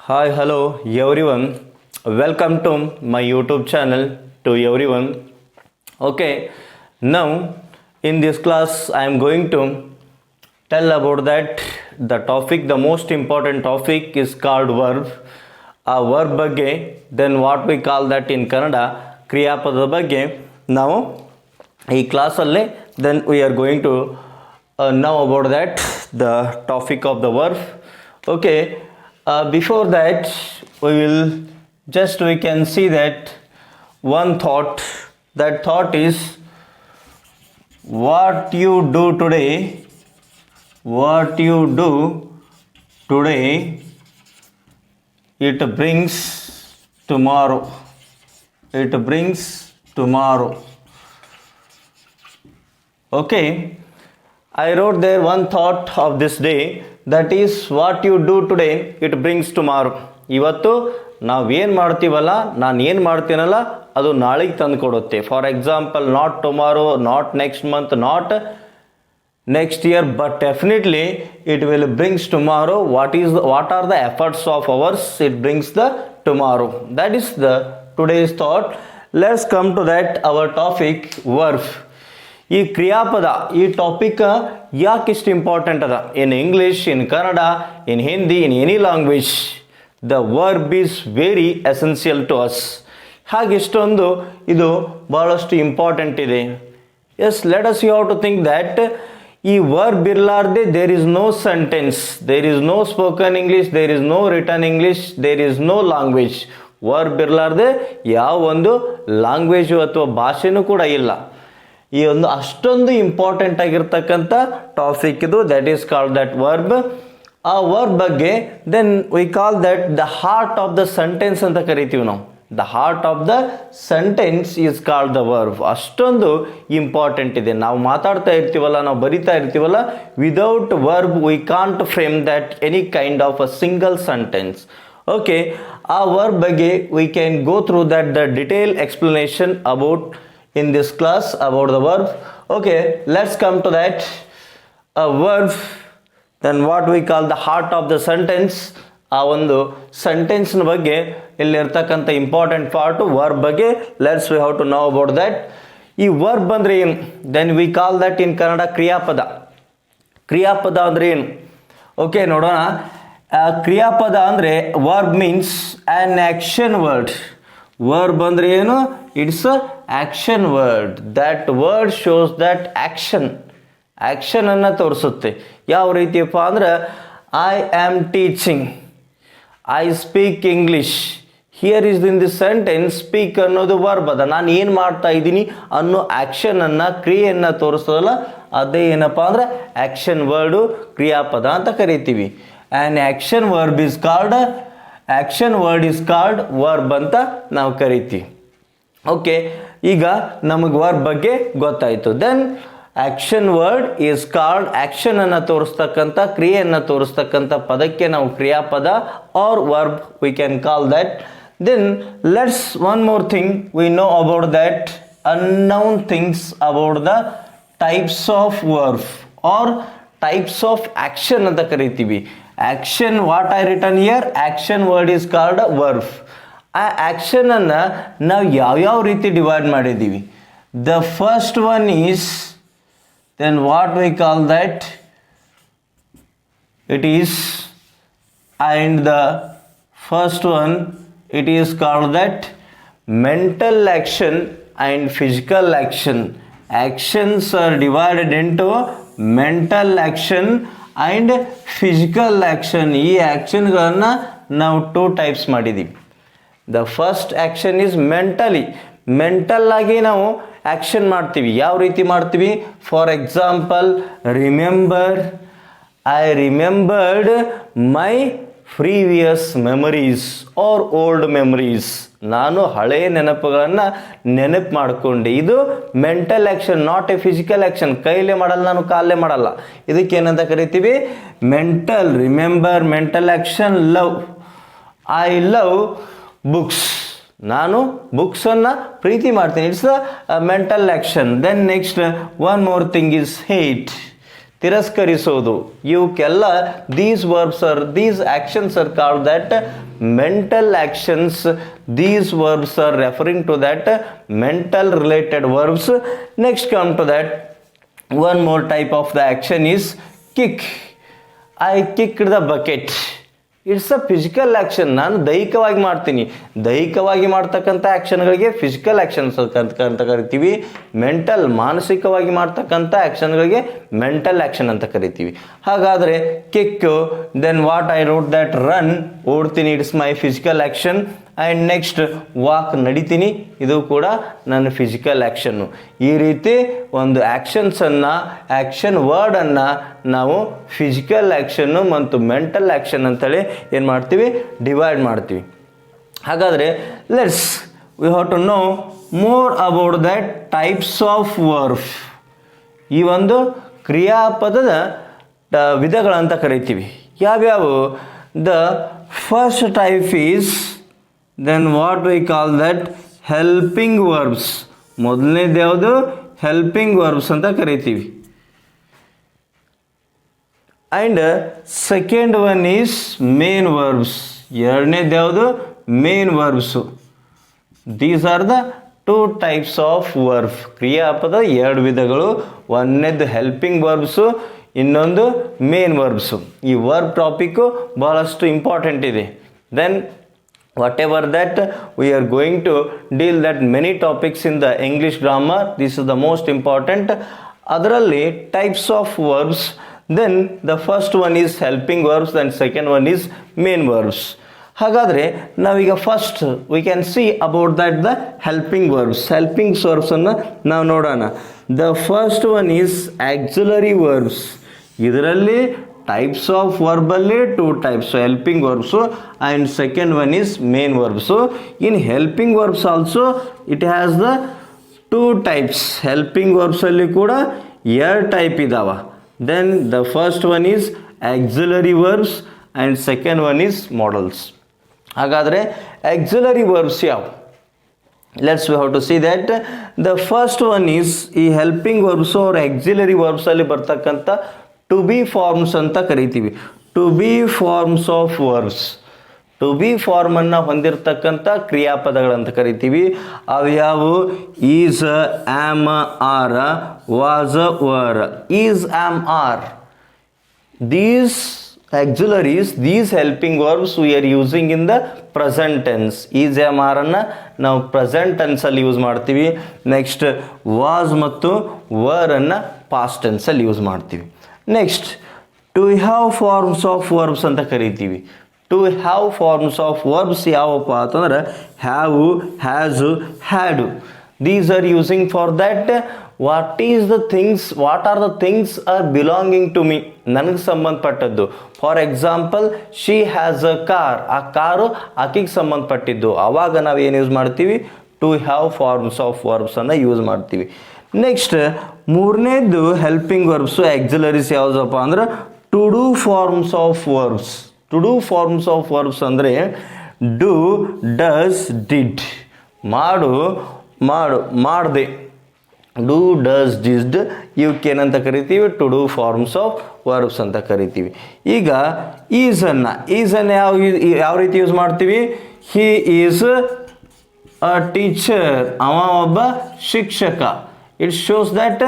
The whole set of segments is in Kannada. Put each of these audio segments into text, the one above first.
Hi, hello everyone. Welcome to my YouTube channel to everyone. Okay, now in this class I am going to tell about that the topic, the most important topic is called verb. A verb ಬಗ್ಗೆ then what we call that in Kannada ಕ್ರಿಯಾಪದದ ಬಗ್ಗೆ ನಾವು ಈ ಕ್ಲಾಸಲ್ಲಿ then we are going to know about that the topic of the verb. Okay, before that we can see that one thought. That thought is what you do today it brings tomorrow. Okay, I wrote there one thought of this day, that is what you do today it brings tomorrow. ಇವತ್ತು ನಾವು ಏನು ಮಾಡ್ತೀವಲ್ಲ, ನಾನು ಏನು ಮಾಡ್ತೀನಲ್ಲ ಅದು ನಾಳೆಗೆ ತಂದು ಕೊಡುತ್ತೆ. For example, not tomorrow, not next month, not next year, but definitely it will brings tomorrow. What are the efforts of ours, it brings the tomorrow. That is the today's thought. Let's come to that our topic verb. ಈ ಕ್ರಿಯಾಪದ, ಈ ಟಾಪಿಕ್ ಯಾಕೆ ಇಷ್ಟು ಇಂಪಾರ್ಟೆಂಟ್ ಅದ? In English, in Kannada, in Hindi, in any language, the verb is very essential to us. ಹಾಗೆ ಇಷ್ಟೊಂದು ಇದು ಬಹಳಷ್ಟು ಇಂಪಾರ್ಟೆಂಟ್ ಇದೆ. Yes, let us you have to think that ಈ ವರ್ಬ್ ಇರಲಾರ್ದೆ there is no sentence, there is no spoken English, there is no written English, there is no language. Verb ಇರಲಾರ್ದೆ ಯಾವ ಒಂದು ಲ್ಯಾಂಗ್ವೇಜು ಅಥವಾ ಭಾಷೆನೂ ಕೂಡ ಇಲ್ಲ. ಈ ಒಂದು ಅಷ್ಟೊಂದು ಇಂಪಾರ್ಟೆಂಟ್ ಆಗಿರ್ತಕ್ಕಂಥ ಟಾಪಿಕ್ ಇದು. That is called that verb. ಆ ವರ್ಬ್ ಬಗ್ಗೆ then we call that the heart of the sentence ಅಂತ ಕರಿತೀವಿ ನಾವು. The heart of the sentence is called the verb. ಅಷ್ಟೊಂದು ಇಂಪಾರ್ಟೆಂಟ್ ಇದೆ. ನಾವು ಮಾತಾಡ್ತಾ ಇರ್ತೀವಲ್ಲ, ನಾವು ಬರಿತಾ ಇರ್ತೀವಲ್ಲ, without verb we can't frame that any kind of a single sentence. Okay, ಆ ವರ್ಬ್ ಬಗ್ಗೆ we can go through that the detail explanation about in this class about the verb. Okay, let's come to that. A verb, then what we call the heart of the sentence. ಆ ಒಂದು ಸೆಂಟೆನ್ಸ್ನ ಬಗ್ಗೆ ಇಲ್ಲಿರ್ತಕ್ಕಂಥ ಇಂಪಾರ್ಟೆಂಟ್ ಪಾರ್ಟು ವರ್ಬ್ ಬಗ್ಗೆ. Let's we how to know about that. ಈ ವರ್ಬ್ ಅಂದರೆ ಏನು? Then we call that in Kannada ಕ್ರಿಯಾಪದ. ಕ್ರಿಯಾಪದ ಅಂದರೆ ಏನು? ಓಕೆ, ನೋಡೋಣ. ಕ್ರಿಯಾಪದ ಅಂದರೆ verb means an action word. Verb ಅಂದರೆ ಏನು? It's a action word. That word shows that ಆ್ಯಕ್ಷನನ್ನು ತೋರಿಸುತ್ತೆ. ಯಾವ ರೀತಿಯಪ್ಪ ಅಂದ್ರೆ, I am teaching, I speak English. Here is in this sentence speak ಅನ್ನೋದು ವರ್ಬ್ ಅದ. ನಾನು ಏನು ಮಾಡ್ತಾ ಇದ್ದೀನಿ ಅನ್ನೋ ಆ್ಯಕ್ಷನನ್ನು, ಕ್ರಿಯೆಯನ್ನು ತೋರಿಸೋದಲ್ಲ, ಅದೇ ಏನಪ್ಪ ಅಂದ್ರೆ ಆ್ಯಕ್ಷನ್ ವರ್ಡು, ಕ್ರಿಯಾಪದ ಅಂತ ಕರಿತೀವಿ. An action verb is called verb ಅಂತ ನಾವು ಕರಿತೀವಿ. ಓಕೆ, ಈಗ ನಮಗೆ ವರ್ಬ್ ಬಗ್ಗೆ ಗೊತ್ತಾಯಿತು. Then action word is called, ಆ್ಯಕ್ಷನನ್ನು ತೋರಿಸ್ತಕ್ಕಂಥ, ಕ್ರಿಯೆಯನ್ನು ತೋರಿಸ್ತಕ್ಕಂಥ ಪದಕ್ಕೆ ನಾವು ಕ್ರಿಯಾಪದ or verb we can call that. Then let's one more thing we know about that unknown things about the types of verb are types of action ಅಂತ ಕರಿತೀವಿ. Action, what I return here, action word is called verb. ಆ ಆ್ಯಕ್ಷನನ್ನು ನಾವು ಯಾವ್ಯಾವ ರೀತಿ ಡಿವೈಡ್ ಮಾಡಿದ್ದೀವಿ? The first one is, then what we call that, it is, and the first one it is called that mental action and physical action. Actions are divided into mental action and physical action. ಈ ಆ್ಯಕ್ಷನ್ಗಳನ್ನು ನಾವು 2 ಟೈಪ್ಸ್ ಮಾಡಿದ್ದೀವಿ. The first action is mental ಆಗಿ ನಾವು ಆ್ಯಕ್ಷನ್ ಮಾಡ್ತೀವಿ. ಯಾವ ರೀತಿ ಮಾಡ್ತೀವಿ? For example, remember, I remembered my previous memories or old memories. ನಾನು ಹಳೆಯ ನೆನಪುಗಳನ್ನು ನೆನಪು ಮಾಡಿಕೊಂಡೆ. ಇದು mental action, not a physical action. ಕೈಲೇ ಮಾಡಲ್ಲ, ನಾನು ಕಾಲೇ ಮಾಡಲ್ಲ. ಇದಕ್ಕೇನಂತ ಕರಿತೀವಿ? Mental. Remember, mental action. Love, I love books. ನಾನು ಬುಕ್ಸನ್ನು ಪ್ರೀತಿ ಮಾಡ್ತೀನಿ. It's a mental action. Then next one more thing is hate. ತಿರಸ್ಕರಿಸೋದು. ಇವಕ್ಕೆಲ್ಲ these verbs are, these actions are called that mental actions. These verbs are referring to that mental related verbs. Next come to that, one more type of the action is kick. I kicked the bucket. It's a physical action. ನಾನು ದೈಹಿಕವಾಗಿ ಮಾಡ್ತೀನಿ. ದೈಹಿಕವಾಗಿ ಮಾಡ್ತಕ್ಕಂಥ ಆ್ಯಕ್ಷನ್ಗಳಿಗೆ ಫಿಸಿಕಲ್ ಆ್ಯಕ್ಷನ್ಸ್ ಅಂತ ಕರಿತೀವಿ. ಮೆಂಟಲ್ ಮಾನಸಿಕವಾಗಿ ಮಾಡ್ತಕ್ಕಂಥ ಆ್ಯಕ್ಷನ್ಗಳಿಗೆ ಮೆಂಟಲ್ ಆ್ಯಕ್ಷನ್ ಅಂತ ಕರಿತೀವಿ. ಹಾಗಾದರೆ kick, then what I wrote that run, ಓಡ್ತೀನಿ, it's my physical action. And next walk, ನಡಿತೀನಿ, ಇದು ಕೂಡ ನನ್ನ ಫಿಸಿಕಲ್ ಆ್ಯಕ್ಷನ್ನು. ಈ ರೀತಿ ಒಂದು ಆ್ಯಕ್ಷನ್ಸನ್ನು, ಆ್ಯಕ್ಷನ್ ವರ್ಡನ್ನು ನಾವು ಫಿಸಿಕಲ್ ಆ್ಯಕ್ಷನ್ನು ಮತ್ತು ಮೆಂಟಲ್ ಆ್ಯಕ್ಷನ್ ಅಂತೇಳಿ ಏನು ಮಾಡ್ತೀವಿ, ಡಿವೈಡ್ ಮಾಡ್ತೀವಿ. ಹಾಗಾದರೆ let's we have to know more about that types of verb. ಈ ಒಂದು ಕ್ರಿಯಾಪದದ ವಿಧಗಳಂತ ಕರಿತೀವಿ. ಯಾವ್ಯಾವು? The first type is, then what we call that helping verbs. ಮೊದಲನೇದು ಯಾವುದು? ಹೆಲ್ಪಿಂಗ್ ವರ್ಬ್ಸ್ ಅಂತ ಕರಿತೀವಿ. And second one is main verbs. ಎರಡನೇದು ಯಾವುದು? Main verbs. These are the two types of verb. ಕ್ರಿಯಾಪದ ಎರಡು ವಿಧಗಳು. ಒಂದನೇದು ಹೆಲ್ಪಿಂಗ್ ವರ್ಬ್ಸು, ಇನ್ನೊಂದು ಮೇನ್ ವರ್ಬ್ಸು. ಈ ವರ್ಬ್ ಟಾಪಿಕ್ಕು ಬಹಳಷ್ಟು ಇಂಪಾರ್ಟೆಂಟ್ ಇದೆ. Then whatever that we are going to deal that many topics in the English grammar, this is the most important. Adralli types of verbs, then the first one is helping verbs, then second one is main verbs. ಹಾಗಾದರೆ ನಾವೀಗ first we can see about that the helping verbs. helping verbs ಅನ್ನು ನಾವು ನೋಡೋಣ. the first one is auxiliary verbs. ಇದರಲ್ಲಿ ಟೈಪ್ಸ್ ಆಫ್ ವರ್ಬಲ್ಲಿ two types, helping verbs and second one is main verbs. In helping verbs also it has the two types. Helping ವರ್ಬ್ಸಲ್ಲಿ ಕೂಡ ಎರಡು ಟೈಪ್ ಇದ್ದಾವೆ. Then the first one is auxiliary verbs and second one is modals. ಹಾಗಾದರೆ ಆಕ್ಸಿಲರಿ ವರ್ಬ್ಸ್ ಯಾವ? Let's we have to see that the first one is, ಈ ಹೆಲ್ಪಿಂಗ್ ವರ್ಬ್ಸು ಅವ್ರ ಆಕ್ಸಿಲರಿ ವರ್ಬ್ಸಲ್ಲಿ ಬರ್ತಕ್ಕಂಥ ಟು ಬಿ ಫಾರ್ಮ್ಸ್ ಅಂತ ಕರಿತೀವಿ. To be forms of verbs. To be ಫಾರ್ಮನ್ನು ಹೊಂದಿರತಕ್ಕಂಥ ಕ್ರಿಯಾಪದಗಳಂತ ಕರಿತೀವಿ. ಅವ್ಯಾವು? Is, am, are, was, were. Is, am, are. These auxiliaries, these helping verbs we are using in the present tense. Is, am, are ಅನ್ನು ನಾವು ಪ್ರೆಸೆಂಟ್ ಟೆನ್ಸಲ್ಲಿ ಯೂಸ್ ಮಾಡ್ತೀವಿ. ನೆಕ್ಸ್ಟ್ ವಾಸ್ ಮತ್ತು ವರ್ ಅನ್ನು ಪಾಸ್ಟ್ ಟೆನ್ಸಲ್ಲಿ ಯೂಸ್ ಮಾಡ್ತೀವಿ. Next to have forms of verbs ಅಂತ ಕರಿತೀವಿ. To have forms of verbs ಯಾವಪ್ಪ ಅಂತಂದ್ರೆ have, has, had. These are using for that what is the things, what are the things are belonging to me, ನನಗೆ ಸಂಬಂಧಪಟ್ಟದ್ದು. For example, she has a car, ಆ ಕಾರು ಆಕೆಗೆ ಸಂಬಂಧಪಟ್ಟಿದ್ದು. ಆವಾಗ ನಾವು ಏನು ಯೂಸ್ ಮಾಡ್ತೀವಿ? To have forms of verbs ಅನ್ನು ಯೂಸ್ ಮಾಡ್ತೀವಿ. ನೆಕ್ಸ್ಟ್ ಮೂರನೇದು ಹೆಲ್ಪಿಂಗ್ ವರ್ಬ್ಸು ಆಕ್ಸಿಲರೀಸ್ ಯಾವುದಪ್ಪ ಅಂದ್ರೆ to do forms of verbs. To do forms of verbs ಅಂದರೆ ಡೂ, ಡಸ್, ಡಿಡ್. ಮಾಡು, ಮಾಡು, ಮಾಡಿದೆ. ಡೂ, ಡಸ್, ಡಿಡ್ ಇವಕ್ಕೇನಂತ ಕರಿತೀವಿ? To do forms of verbs ಅಂತ ಕರಿತೀವಿ. ಈಗ ಈಸನ್ನು ಯಾವ ರೀತಿ ಯೂಸ್ ಮಾಡ್ತೀವಿ? ಹಿ ಈಸ್ ಅ ಟೀಚರ್, ಅವ ಒಬ್ಬ ಶಿಕ್ಷಕ. It shows that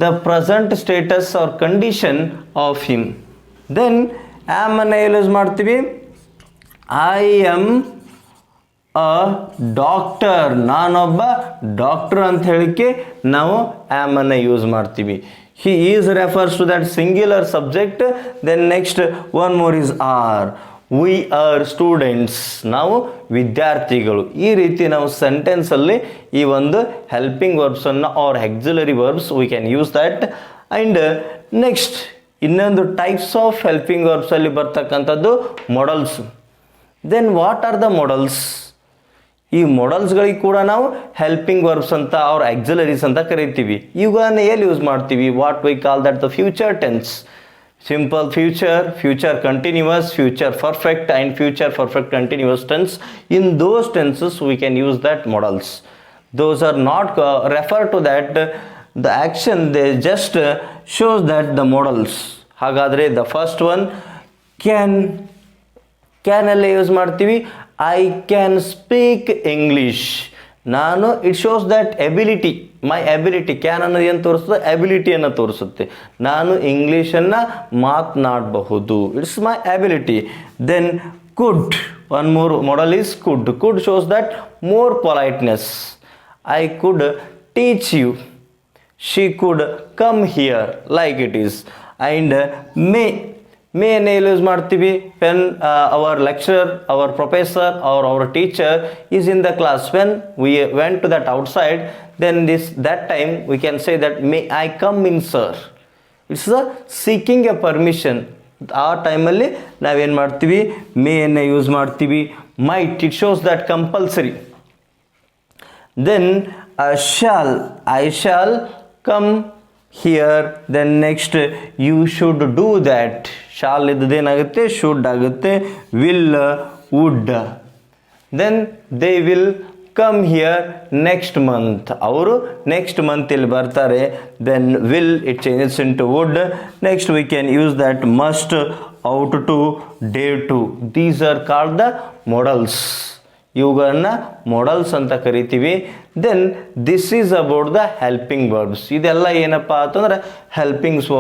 the present status or condition of him. Then am ಅನ್ನು ಯೂಸ್ ಮಾಡ್ತೀವಿ. I am a doctor, ನಾನೊಬ್ಬ ಡಾಕ್ಟರ್ ಅಂತ ಹೇಳಿಕೆ ನಾವು am ಅನ್ನು ಯೂಸ್ ಮಾಡ್ತೀವಿ. He is refers to that singular subject. Then next one more is are. We are students, ನಾವು ವಿದ್ಯಾರ್ಥಿಗಳು. ಈ ರೀತಿ ನಾವು ಸೆಂಟೆನ್ಸಲ್ಲಿ ಈ ಒಂದು ಹೆಲ್ಪಿಂಗ್ ವರ್ಬ್ಸನ್ನು or auxiliary verbs we can use that. And next ಇನ್ನೊಂದು ಟೈಪ್ಸ್ ಆಫ್ ಹೆಲ್ಪಿಂಗ್ ವರ್ಬ್ಸಲ್ಲಿ ಬರ್ತಕ್ಕಂಥದ್ದು modals. Then what are the modals? ಈ ಮೊಡಲ್ಸ್ಗಳಿಗೆ ಕೂಡ ನಾವು ಹೆಲ್ಪಿಂಗ್ ವರ್ಬ್ಸ್ ಅಂತ ಅವ್ರ ಆಕ್ಸಿಲರೀಸ್ ಅಂತ ಕರಿತೀವಿ. ಇವುಗಳನ್ನ ಎಲ್ಲಿ ಯೂಸ್ ಮಾಡ್ತೀವಿ? What we call that the future tense. Simple future, future continuous, future perfect and future perfect continuous tense. In those tenses we can use that modals. Those are not refer to that the action, they just shows that the modals. Hagadre the first one can can ಎಲ್ಲ ಯೂಸ್ ಮಾಡ್ತೀವಿ. I can speak English. ನಾನು it shows that ability, my ability. Can ಅನ್ನೋದು ಏನು ತೋರಿಸ್ತದೆ? ಎಬಿಲಿಟಿಯನ್ನು ತೋರಿಸುತ್ತೆ. ನಾನು ಇಂಗ್ಲೀಷನ್ನು ಮಾತನಾಡಬಹುದು. It's my ability. Then could, one more modal is could. Could shows that more politeness. I could teach you. She could come here, like it is. And may ಅನ್ನು ಯೂಸ್ ಮಾಡ್ತೀವಿ when our lecturer, our professor or our teacher is in the class. When we went to that outside, then that time we can say that may I come in, sir. It's a seeking a permission. ಆ ಟೈಮಲ್ಲಿ ನಾವೇನು ಮಾಡ್ತೀವಿ? ಮೇಯನ್ನು ಯೂಸ್ ಮಾಡ್ತೀವಿ. Might, it shows that compulsory. Then I shall come here. Then next you should do that. Shall ಇದ್ದದೇನಾಗುತ್ತೆ? ಶುಡ್ ಆಗುತ್ತೆ. Will, would. Then they will come here next month. ಅವರು ನೆಕ್ಸ್ಟ್ ಮಂತ್ ಇಲ್ಲಿ ಬರ್ತಾರೆ. Then will it changes into would. Next we can use that must, ought to, dare to. These are called the modals. ಇವುಗಳನ್ನು ಮೊಡಲ್ಸ್ ಅಂತ ಕರಿತೀವಿ. Then this is about the helping verbs. ಇದೆಲ್ಲ ಏನಪ್ಪ ಅಂತಂದ್ರೆ ಹೆಲ್ಪಿಂಗ್ಸ್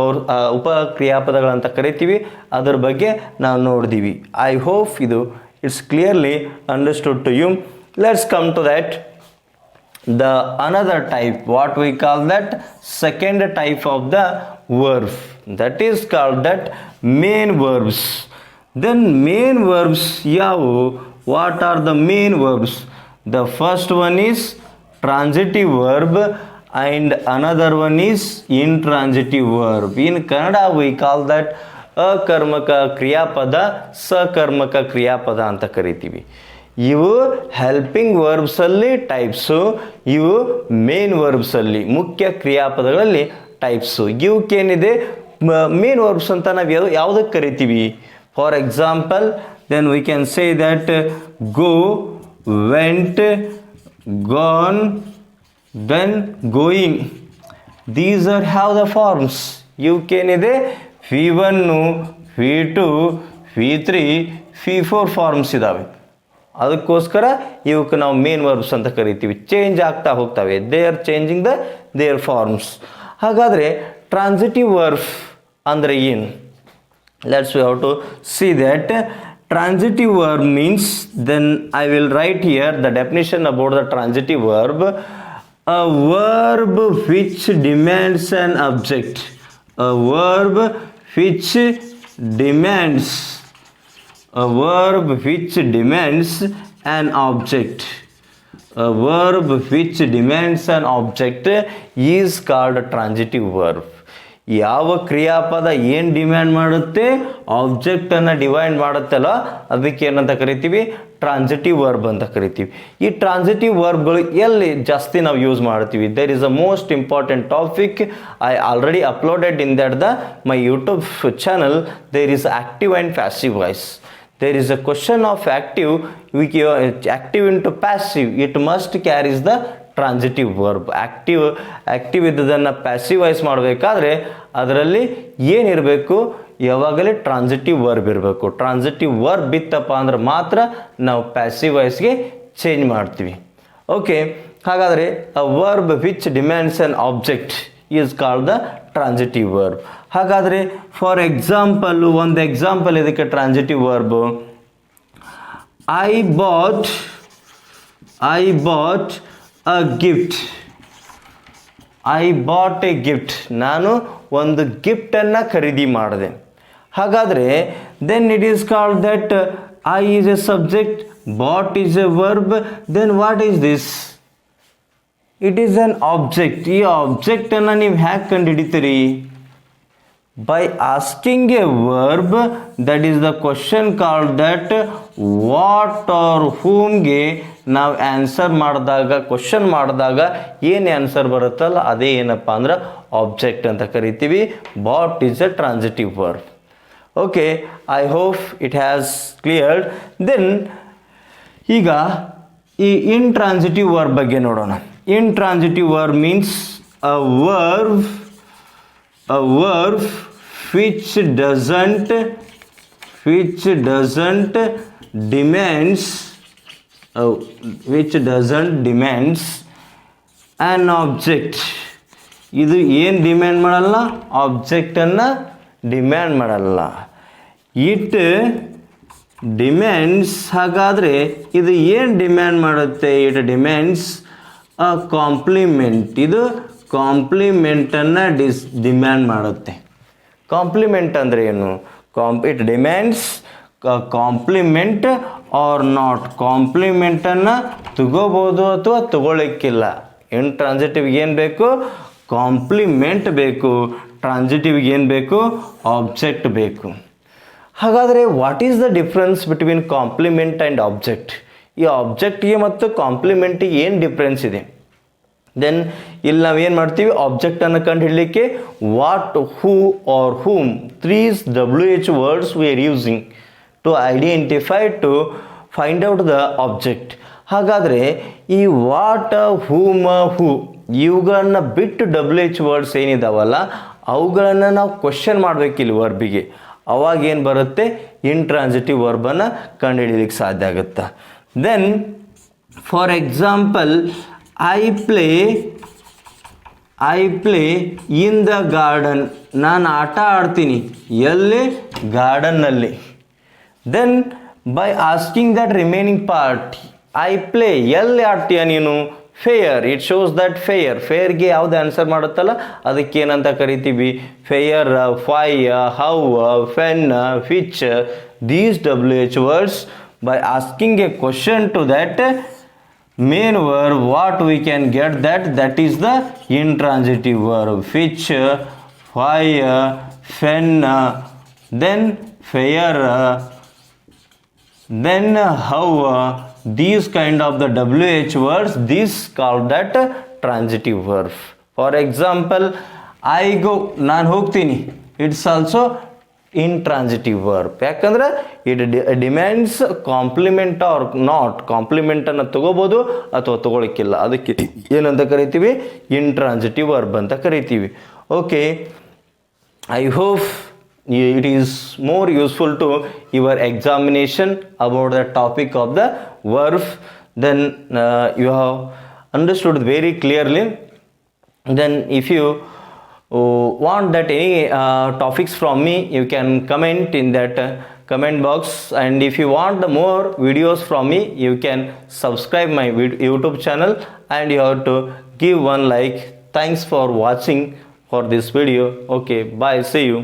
ಉಪಕ್ರಿಯಾಪದಗಳಂತ ಕರಿತೀವಿ. ಅದ್ರ ಬಗ್ಗೆ ನಾವು ನೋಡಿದೀವಿ. ಐ ಹೋಪ್ ಇದು it's clearly understood to you. Let's come to that. The another type, what we call that second type of the verb, that is called that main verbs. Then main verbs yavu? What are the main verbs? The first one is transitive verb and another one is intransitive verb. In Kannada we call that ಅಕರ್ಮಕ ಕ್ರಿಯಾಪದ, ಸಕರ್ಮಕ ಕ್ರಿಯಾಪದ ಅಂತ ಕರಿತೀವಿ. ಇವು ಹೆಲ್ಪಿಂಗ್ ವರ್ಬ್ಸಲ್ಲಿ ಟೈಪ್ಸು, ಇವು ಮೇನ್ ವರ್ಬ್ಸಲ್ಲಿ ಮುಖ್ಯ ಕ್ರಿಯಾಪದಗಳಲ್ಲಿ ಟೈಪ್ಸು. ಇವಕ್ಕೇನಿದೆ ಮೇನ್ ವರ್ಬ್ಸ್ ಅಂತ ನಾವು ಯಾವುದಕ್ಕೆ ಕರಿತೀವಿ? For example, then we can say that go, went, gone, then going. These are have the forms. ಇವಕ್ಕೇನಿದೆ V1, V2, V3, V4 forms ಇದ್ದಾವೆ. ಅದಕ್ಕೋಸ್ಕರ ಇವಕ್ಕೆ ನಾವು ಮೇನ್ ವರ್ಬ್ಸ್ ಅಂತ ಕರಿತೀವಿ. ಚೇಂಜ್ ಆಗ್ತಾ ಹೋಗ್ತವೆ. They are changing their forms. ಹಾಗಾದರೆ ಟ್ರಾನ್ಸಿಟಿವ್ ವರ್ಬ್ ಅಂದರೆ ಏನು? Let's we have to see that. Transitive verb means, then I will write here the definition about the transitive verb. A verb which demands an object. A verb which demands. A verb which demands an object. A verb which demands an object is called a transitive verb. ಯಾವ ಕ್ರಿಯಾಪದ ಏನು ಡಿಮ್ಯಾಂಡ್ ಮಾಡುತ್ತೆ? ಆಬ್ಜೆಕ್ಟನ್ನು ಡಿವೈಡ್ ಮಾಡುತ್ತಲ್ಲ, ಅದಕ್ಕೆ ಏನಂತ ಕರಿತೀವಿ? ಟ್ರಾನ್ಸಿಟಿವ್ ವರ್ಬ್ ಅಂತ ಕರಿತೀವಿ. ಈ ಟ್ರಾನ್ಸಿಟಿವ್ ವರ್ಬ್ಗಳು ಎಲ್ಲಿ ಜಾಸ್ತಿ ನಾವು ಯೂಸ್ ಮಾಡ್ತೀವಿ? There is a most important topic. I already uploaded in that my YouTube channel. There is active and passive voice. There is a question of active into passive. It must carries the transitive verb. Active ಇದ್ದದನ್ನು ಪ್ಯಾಸಿವೈಸ್ ಮಾಡಬೇಕಾದ್ರೆ ಅದರಲ್ಲಿ ಏನಿರಬೇಕು? ಯಾವಾಗಲೇ ಟ್ರಾನ್ಸಿಟಿವ್ ವರ್ಬ್ ಇರಬೇಕು. ಟ್ರಾನ್ಸಿಟಿವ್ ವರ್ಬ್ ಇತ್ತಪ್ಪ ಅಂದ್ರೆ ಮಾತ್ರ ನಾವು ಪ್ಯಾಸಿವೈಸ್ಗೆ ಚೇಂಜ್ ಮಾಡ್ತೀವಿ. ಓಕೆ, ಹಾಗಾದರೆ a verb which demands an object is called the transitive verb. ಹಾಗಾದರೆ ಫಾರ್ ಎಕ್ಸಾಂಪಲ್, ಒಂದು ಎಕ್ಸಾಂಪಲ್ ಇದಕ್ಕೆ transitive verb. I bought a gift. I bought a gift. ನಾನು ಒಂದು ಗಿಫ್ಟನ್ನು ಖರೀದಿ ಮಾಡಿದೆ. ಹಾಗಾದರೆ then it is called that I is a subject, bought is A verb. Then what is this? It is an object. ಈ ಆಬ್ಜೆಕ್ಟನ್ನು ನೀವು ಹ್ಯಾಗೆ ಕಂಡುಹಿಡಿತೀರಿ? By asking a verb, that is the question called that what or whom ಗೆ ನಾವು ಆನ್ಸರ್ ಮಾಡಿದಾಗ, ಕ್ವಶನ್ ಮಾಡಿದಾಗ ಏನು ಆನ್ಸರ್ ಬರುತ್ತಲ್ಲ ಅದೇ ಏನಪ್ಪ ಅಂದ್ರೆ ಆಬ್ಜೆಕ್ಟ್ ಅಂತ ಕರಿತೀವಿ. But is a transitive verb. Okay, I hope it has cleared. Then ಈಗ ಈ ಇಂಟ್ರಾನ್ಸಿಟಿವ್ ವರ್ಬ್ ಬಗ್ಗೆ ನೋಡೋಣ. Intransitive verb means a verb which doesn't demands which doesn't demands an object. ಇದು ಏನು ಡಿಮ್ಯಾಂಡ್ ಮಾಡಲ್ಲ, ಆಬ್ಜೆಕ್ಟನ್ನು ಡಿಮ್ಯಾಂಡ್ ಮಾಡಲ್ಲ. ಇಟ್ ಡಿಮ್ಯಾಂಡ್ಸ್, ಹಾಗಾದರೆ ಇದು ಏನು ಡಿಮ್ಯಾಂಡ್ ಮಾಡುತ್ತೆ? It demands a compliment. ಇದು ಕಾಂಪ್ಲಿಮೆಂಟನ್ನು ಡಿಮ್ಯಾಂಡ್ ಮಾಡುತ್ತೆ. ಕಾಂಪ್ಲಿಮೆಂಟ್ ಅಂದರೆ ಏನು? It demands compliment or not. ಕಾಂಪ್ಲಿಮೆಂಟನ್ನು ತಗೋಬೋದು ಅಥವಾ ತಗೊಳ್ಳಿಕ್ಕಿಲ್ಲ. ಟ್ರಾನ್ಸಿಟಿವ್ಗೆ ಏನು ಬೇಕು? ಕಾಂಪ್ಲಿಮೆಂಟ್ ಬೇಕು. ಟ್ರಾನ್ಸಿಟಿವ್ಗೆ ಏನು ಬೇಕು? ಆಬ್ಜೆಕ್ಟ್ ಬೇಕು. ಹಾಗಾದರೆ what is the difference between complement and object? ಈ ಆಬ್ಜೆಕ್ಟ್ಗೆ ಮತ್ತು ಕಾಂಪ್ಲಿಮೆಂಟಿಗೆ ಏನು ಡಿಫ್ರೆನ್ಸ್ ಇದೆ? ದೆನ್ ಇಲ್ಲಿ ನಾವೇನು ಮಾಡ್ತೀವಿ? ಆಬ್ಜೆಕ್ಟನ್ನು ಕಂಡು ಹಿಡಲಿಕ್ಕೆ what, who or whom, 3 WH words we are using to identify, to find out the object. ಹಾಗಾದರೆ ಈ ವಾಟ್, ಹೂಮ್, ಹೂ ಇವುಗಳನ್ನು ಬಿಟ್ಟು WH ವರ್ಡ್ಸ್ ಏನಿದಾವಲ್ಲ ಅವುಗಳನ್ನು ನಾವು ಕ್ವೆಶ್ಚನ್ ಮಾಡಬೇಕಿಲ್ಲ ವರ್ಬಿಗೆ. ಅವಾಗೇನು ಬರುತ್ತೆ? ಇಂಟ್ರಾನ್ಸಿಟಿವ್ ವರ್ಬನ್ನು ಕಂಡುಹಿಡಿಯಲಿಕ್ಕೆ ಸಾಧ್ಯ ಆಗುತ್ತೆ. Then for example, I play in the garden. ನಾನು ಆಟ ಆಡ್ತೀನಿ ಎಲ್ಲಿ? ಗಾರ್ಡನ್ನಲ್ಲಿ. Then by asking that remaining part, I play ಎಲ್ಲಿ ಆಡ್ತೀಯ ನೀನು? Where. It shows that where. ಫೇಯರ್ಗೆ ಯಾವ್ದು ಆನ್ಸರ್ ಮಾಡುತ್ತಲ್ಲ ಅದಕ್ಕೆ ಏನಂತ ಕರಿತೀವಿ? Where, why, how, when, which. These WH words, by asking a question to that main verb, what we can get that is the intransitive verb. Which, fire, fen, then fair, then how, these kind of the WH words, these called that transitive verb. For example, I go, ನಾನು ಹೋಗ್ತೀನಿ, it's also intransitive verb. ಯಾಕಂದ್ರೆ it demands compliment or not. ಕಾಂಪ್ಲಿಮೆಂಟನ್ನು ತಗೋಬೋದು ಅಥವಾ ತಗೊಳ್ಳಿಕ್ಕಿಲ್ಲ. ಅದಕ್ಕೆ ಏನಂತ ಕರಿತೀವಿ? ಇಂಟ್ರಾನ್ಸಿಟಿವ್ ವರ್ಬ್ ಅಂತ ಕರಿತೀವಿ. Okay, I hope it is more useful to your examination about the topic of the verb. Then you have understood very clearly. Then if you want that any topics from me, you can comment in that comment box. And if you want the more videos from me, you can subscribe my YouTube channel and you have to give one like. Thanks for watching for this video. Okay, bye, see you.